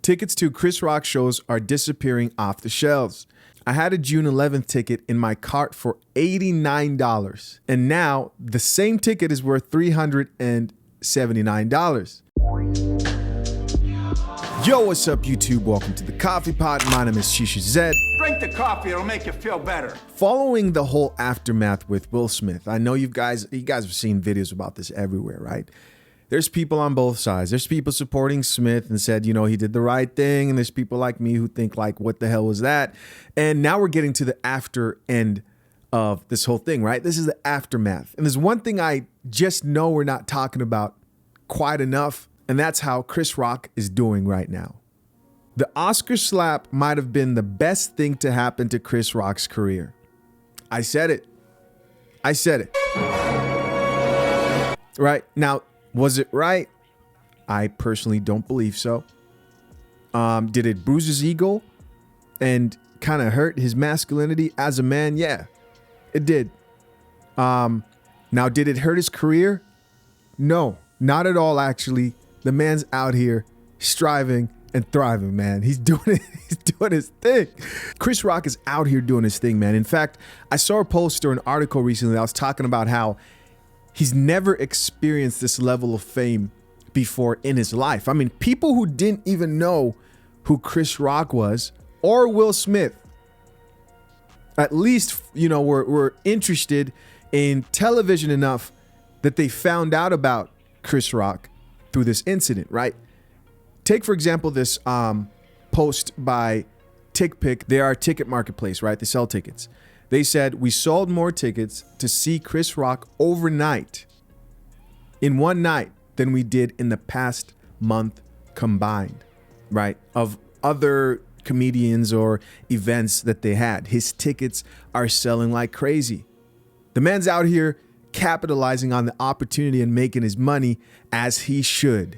Tickets to Chris Rock shows are disappearing off the shelves. I had a June 11th ticket in my cart for $89, and now the same ticket is worth $379. Yo, what's up, YouTube? Welcome to the Coffee Pot. My name is Shisha Zed. Drink the coffee, it'll make you feel better. Following the whole aftermath with Will Smith, I know you guys have seen videos about this everywhere, right? There's people on both sides. There's people supporting Smith and said, you know, he did the right thing. And there's people like me who think like, what the hell was that? And now we're getting to the after end of this whole thing, right? This is the aftermath. And there's one thing I just know we're not talking about quite enough, and that's how Chris Rock is doing right now. The Oscar slap might have been the best thing to happen to Chris Rock's career. I said it. I said it. Right now, was it right? I personally don't believe so. Did it bruise his ego and kind of hurt his masculinity as a man? Yeah, it did. Now, did it hurt his career? No, not at all, actually. The man's out here striving and thriving, man. He's doing it. He's doing his thing. Chris Rock is out here doing his thing, man. In fact, I saw a post or an article recently that was talking about how he's never experienced this level of fame before in his life. I mean, people who didn't even know who Chris Rock was or Will Smith, at least, you know, were interested in television enough that they found out about Chris Rock through this incident, right? Take, for example, this post by TickPick. They are a ticket marketplace, right? They sell tickets. They said, we sold more tickets to see Chris Rock overnight in one night than we did in the past month combined, right? Of other comedians or events that they had. His tickets are selling like crazy. The man's out here capitalizing on the opportunity and making his money as he should.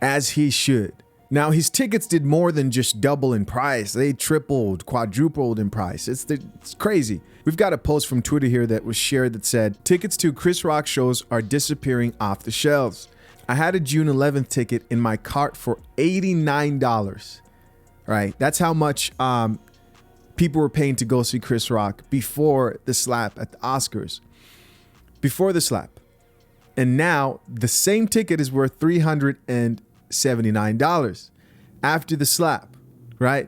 As he should. Now, his tickets did more than just double in price. They tripled, quadrupled in price. It's crazy. We've got a post from Twitter here that was shared that said, tickets to Chris Rock shows are disappearing off the shelves. I had a June 11th ticket in my cart for $89. Right? That's how much people were paying to go see Chris Rock before the slap at the Oscars. Before the slap. And now the same ticket is worth $379 after the slap, right?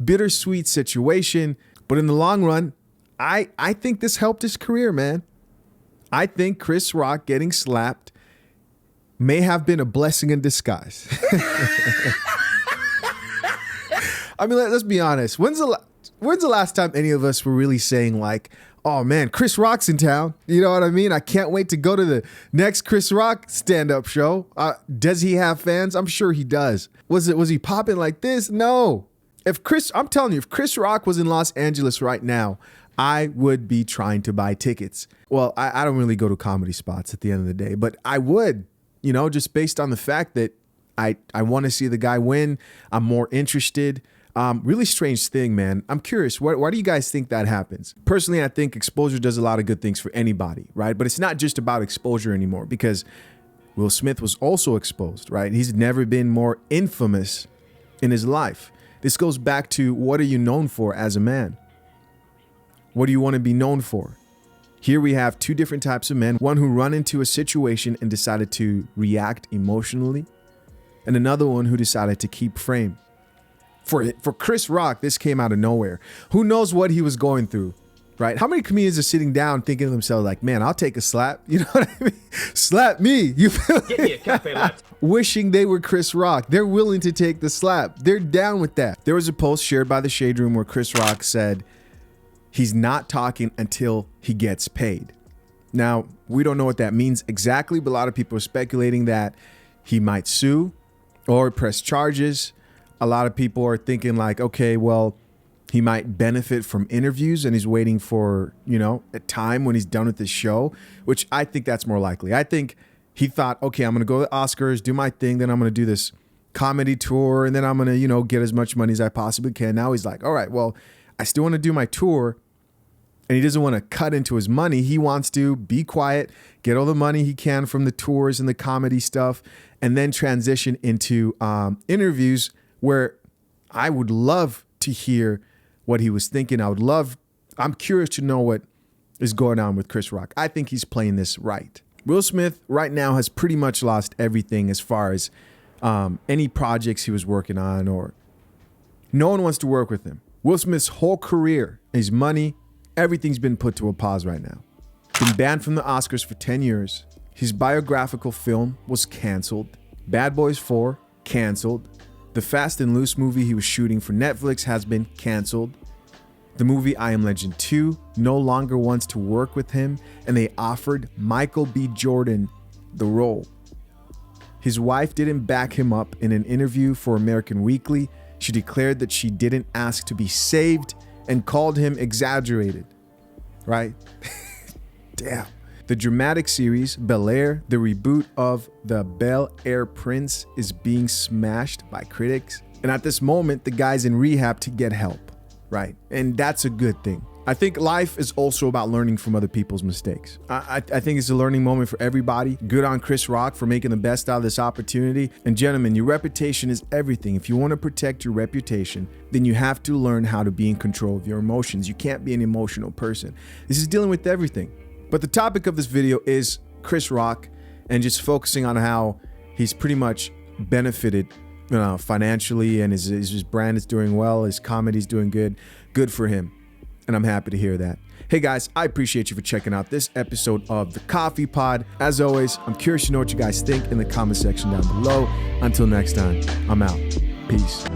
Bittersweet situation, but in the long run, I think this helped his career, man. I think Chris Rock getting slapped may have been a blessing in disguise. I mean, let's be honest. When's the last time any of us were really saying like, oh man, Chris Rock's in town. You know what I mean? I can't wait to go to the next Chris Rock stand-up show. Does he have fans? I'm sure he does. Was he popping like this? No. I'm telling you, if Chris Rock was in Los Angeles right now, I would be trying to buy tickets. Well, I don't really go to comedy spots at the end of the day, but I would, you know, just based on the fact that I want to see the guy win. I'm more interested. Really strange thing, man. I'm curious, why do you guys think that happens? Personally, I think exposure does a lot of good things for anybody, right? But it's not just about exposure anymore because Will Smith was also exposed, right? He's never been more infamous in his life. This goes back to, what are you known for as a man? What do you want to be known for? Here we have two different types of men, one who run into a situation and decided to react emotionally, and another one who decided to keep frame. For Chris Rock, this came out of nowhere. Who knows what he was going through, right? How many comedians are sitting down thinking to themselves like, man, I'll take a slap. You know what I mean? Slap me. You feel Get me a cafe latte. Wishing they were Chris Rock. They're willing to take the slap. They're down with that. There was a post shared by the Shade Room where Chris Rock said he's not talking until he gets paid. Now, we don't know what that means exactly, but a lot of people are speculating that he might sue or press charges. A lot of people are thinking like, okay, well, he might benefit from interviews and he's waiting for, you know, a time when he's done with the show, which I think that's more likely. I think he thought, okay, I'm going to go to the Oscars, do my thing, then I'm going to do this comedy tour, and then I'm going to, you know, get as much money as I possibly can. Now he's like, all right, well, I still want to do my tour, and he doesn't want to cut into his money. He wants to be quiet, get all the money he can from the tours and the comedy stuff, and then transition into interviews where I would love to hear what he was thinking. I'm curious to know what is going on with Chris Rock. I think he's playing this right. Will Smith right now has pretty much lost everything as far as any projects he was working on, or no one wants to work with him. Will Smith's whole career, his money, everything's been put to a pause right now. Been banned from the Oscars for 10 years. His biographical film was canceled. Bad Boys 4, canceled. The Fast and Loose movie he was shooting for Netflix has been canceled. The movie I Am Legend 2 no longer wants to work with him, and they offered Michael B. Jordan the role. His wife didn't back him up. In an interview for American Weekly, she declared that she didn't ask to be saved and called him exaggerated. Right? Damn. The dramatic series Bel-Air, the reboot of the Bel-Air Prince, is being smashed by critics. And at this moment, the guy's in rehab to get help. Right? And that's a good thing. I think life is also about learning from other people's mistakes. I think it's a learning moment for everybody. Good on Chris Rock for making the best out of this opportunity. And gentlemen, your reputation is everything. If you want to protect your reputation, then you have to learn how to be in control of your emotions. You can't be an emotional person. This is dealing with everything. But the topic of this video is Chris Rock and just focusing on how he's pretty much benefited financially, and his brand is doing well, his comedy's doing good. Good for him. And I'm happy to hear that. Hey guys, I appreciate you for checking out this episode of The Coffee Pod. As always, I'm curious to know what you guys think in the comment section down below. Until next time, I'm out. Peace.